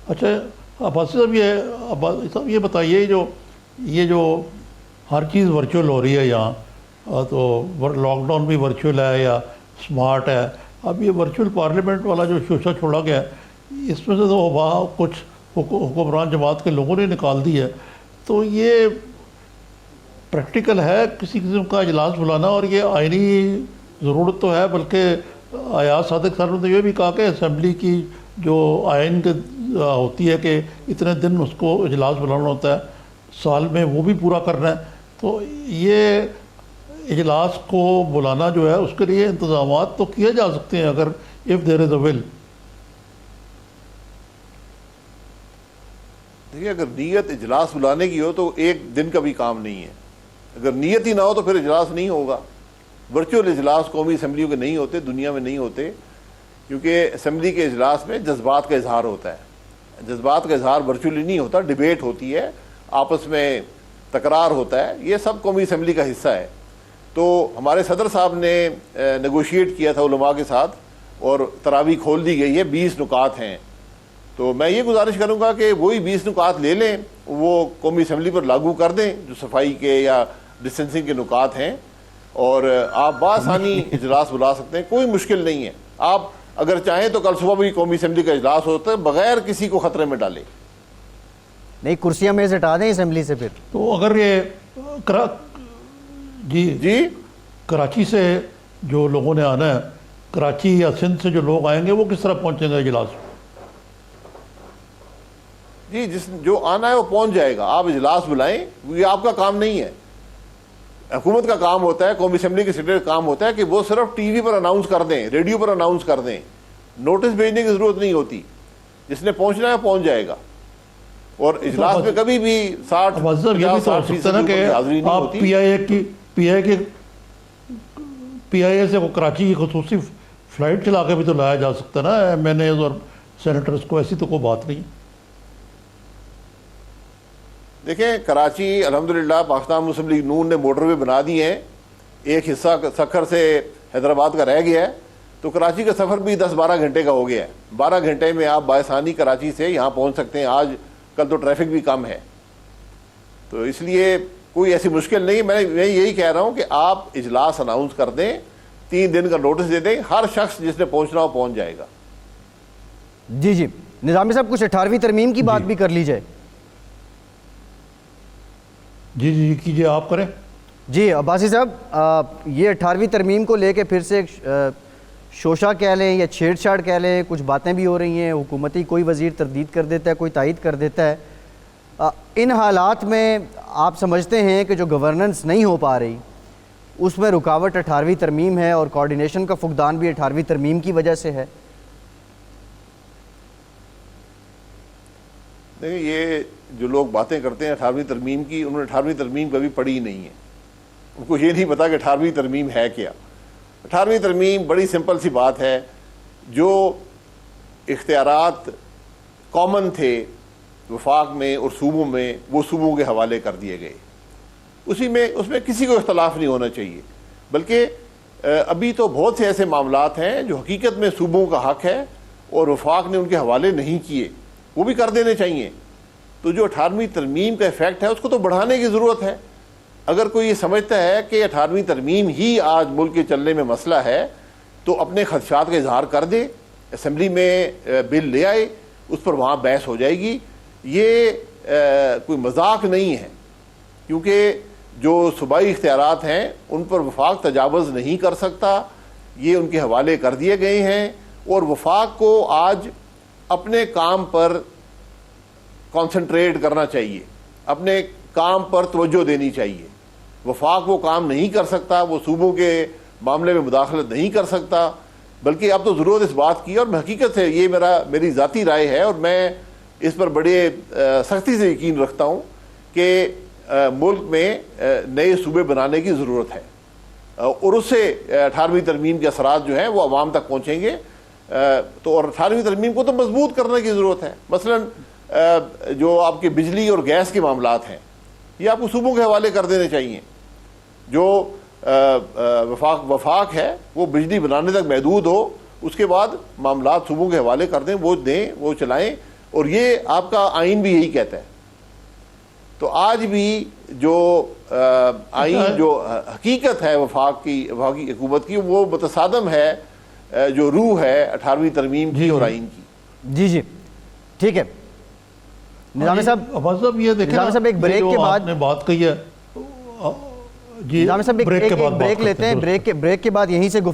اچھا عباسی صاحب یہ بتائیے یہ جو ہر چیز ورچوئل ہو رہی ہے یہاں، تو لاک ڈاؤن بھی ورچوئل ہے یا اسمارٹ ہے، اب یہ ورچوئل پارلیمنٹ والا جو شوشہ چھوڑا گیا ہے اس میں سے تو وہاں کچھ حکمران جماعت کے لوگوں نے نکال دی ہے، تو یہ پریکٹیکل ہے کسی قسم کا اجلاس بلانا؟ اور یہ آئینی ضرورت تو ہے، بلکہ ایاز صادق صاحب نے تو یہ بھی کہا کہ اسمبلی کی جو آئین کے ہوتی ہے کہ اتنے دن اس کو اجلاس بلانا ہوتا ہے سال میں، وہ بھی پورا کرنا ہے، تو یہ اجلاس کو بلانا جو ہے اس کے لیے انتظامات تو کیے جا سکتے ہیں اگر if there is a will۔ دیکھیے اگر نیت اجلاس بلانے کی ہو تو ایک دن کا بھی کام نہیں ہے، اگر نیت ہی نہ ہو تو پھر اجلاس نہیں ہوگا۔ ورچوئل اجلاس قومی اسمبلیوں کے نہیں ہوتے، دنیا میں نہیں ہوتے، کیونکہ اسمبلی کے اجلاس میں جذبات کا اظہار ہوتا ہے، جذبات کا اظہار ورچوئلی نہیں ہوتا، ڈیبیٹ ہوتی ہے، آپس میں تکرار ہوتا ہے، یہ سب قومی اسمبلی کا حصہ ہے۔ تو ہمارے صدر صاحب نے نیگوشیٹ کیا تھا علماء کے ساتھ اور تراویح کھول دی گئی ہے، 20 نکات ہیں، تو میں یہ گزارش کروں گا کہ وہی 20 نکات لے لیں، وہ قومی اسمبلی پر لاگو کر دیں جو صفائی کے یا ڈسٹینسنگ کے نکات ہیں، اور آپ بآسانی اجلاس بلا سکتے ہیں، کوئی مشکل نہیں ہے۔ آپ اگر چاہیں تو کل صبح بھی قومی اسمبلی کا اجلاس ہوتا ہے بغیر کسی کو خطرے میں ڈالے۔ نہیں کرسیاں میز ہٹا دیں اسمبلی سے پھر تو اگر یہ جی کراچی سے جو لوگوں نے آنا ہے، کراچی یا سندھ سے جو لوگ آئیں گے وہ کس طرح پہنچیں گے اجلاس؟ جی جو آنا ہے وہ پہنچ جائے گا، آپ اجلاس بلائیں، یہ آپ کا کام نہیں ہے، حکومت کا کام ہوتا ہے، قومی اسمبلی کے سیکریٹری کا کام ہوتا ہے کہ وہ صرف ٹی وی پر اناؤنس کر دیں، ریڈیو پر اناؤنس کر دیں، نوٹس بھیجنے کی ضرورت نہیں ہوتی، جس نے پہنچنا ہے پہنچ جائے گا۔ اور اجلاس میں کبھی بھی 60 آپ پی آئی اے سے کراچی کی خصوصی فلائٹ چلا کے بھی تو لایا جا سکتا ہے نا ایم این ایز اور سینیٹرز کو، ایسی تو کوئی بات نہیں۔ دیکھیں کراچی الحمدللہ پاکستان مسلم لیگ نون نے موٹر وے بنا دی ہیں، ایک حصہ سکھر سے حیدرآباد کا رہ گیا ہے، تو کراچی کا سفر بھی 10-12 گھنٹے کا ہو گیا ہے، 12 گھنٹے میں آپ بآسانی کراچی سے یہاں پہنچ سکتے ہیں۔ آج کل تو ٹریفک بھی کم ہے، تو اس لیے کوئی ایسی مشکل نہیں۔ میں یہی کہہ رہا ہوں کہ آپ اجلاس اناؤنس کر دیں، 3 دن کا نوٹس دے دیں، ہر شخص جس نے پہنچنا ہو پہنچ جائے گا۔ جی نظامی صاحب کچھ 18ویں ترمیم کی بات بھی کر لی جائے۔ جی کیجئے، آپ کریں۔ جی عباسی صاحب، یہ 18ویں ترمیم کو لے کے پھر سے شوشہ کہہ لیں یا چھیڑ چھاڑ کہہ لیں، کچھ باتیں بھی ہو رہی ہیں، حکومتی کوئی وزیر تردید کر دیتا ہے، کوئی تائید کر دیتا ہے۔ ان حالات میں آپ سمجھتے ہیں کہ جو گورننس نہیں ہو پا رہی اس میں رکاوٹ 18ویں ترمیم ہے، اور کوارڈینیشن کا فقدان بھی 18ویں ترمیم کی وجہ سے ہے؟ دیکھیں یہ جو لوگ باتیں کرتے ہیں 18ویں ترمیم کی، انہوں نے 18ویں ترمیم کبھی پڑھی ہی نہیں ہے، ان کو یہ نہیں پتا کہ 18ویں ترمیم ہے کیا۔ 18ویں ترمیم بڑی سمپل سی بات ہے، جو اختیارات کامن تھے وفاق میں اور صوبوں میں وہ صوبوں کے حوالے کر دیے گئے، اس میں کسی کو اختلاف نہیں ہونا چاہیے، بلکہ ابھی تو بہت سے ایسے معاملات ہیں جو حقیقت میں صوبوں کا حق ہے اور وفاق نے ان کے حوالے نہیں کیے، وہ بھی کر دینے چاہیے۔ تو جو 18ویں ترمیم کا ایفیکٹ ہے اس کو تو بڑھانے کی ضرورت ہے۔ اگر کوئی یہ سمجھتا ہے کہ 18ویں ترمیم ہی آج ملک کے چلنے میں مسئلہ ہے تو اپنے خدشات کا اظہار کر دے، اسمبلی میں بل لے آئے، اس پر وہاں بحث ہو جائے گی۔ یہ کوئی مذاق نہیں ہے، کیونکہ جو صوبائی اختیارات ہیں ان پر وفاق تجاوز نہیں کر سکتا، یہ ان کے حوالے کر دیے گئے ہیں، اور وفاق کو آج اپنے کام پر کنسنٹریٹ کرنا چاہیے، اپنے کام پر توجہ دینی چاہیے۔ وفاق وہ کام نہیں کر سکتا، وہ صوبوں کے معاملے میں مداخلت نہیں کر سکتا، بلکہ اب تو ضرورت اس بات کی، اور حقیقت ہے یہ میری ذاتی رائے ہے، اور میں اس پر بڑے سختی سے یقین رکھتا ہوں کہ ملک میں نئے صوبے بنانے کی ضرورت ہے، اور اس سے 18ویں ترمیم کے اثرات جو ہیں وہ عوام تک پہنچیں گے۔ تو اور 18ویں ترمیم کو تو مضبوط کرنے کی ضرورت ہے۔ مثلا جو آپ کے بجلی اور گیس کے معاملات ہیں یہ آپ کو صوبوں کے حوالے کر دینے چاہیے۔ جو وفاق ہے وہ بجلی بنانے تک محدود ہو، اس کے بعد معاملات صوبوں کے حوالے کر دیں، وہ چلائیں۔ اور یہ آپ کا آئین بھی یہی کہتا ہے. تو آج بھی جو آئین جو حقیقت ہے وفاقی حکومت کی وہ متصادم ہے جو روح ہے 18ویں ترمیم کی اور آئین کی. جی جی ٹھیک ہے نظامی صاحب. عباس صاحب یہ دیکھیں نظامی صاحب ایک بریک کے بعد آپ نے بات کہی ہے جی نظامی صاحب ایک بریک کے بعد بریک لیتے ہیں. بریک کے بعد یہیں سے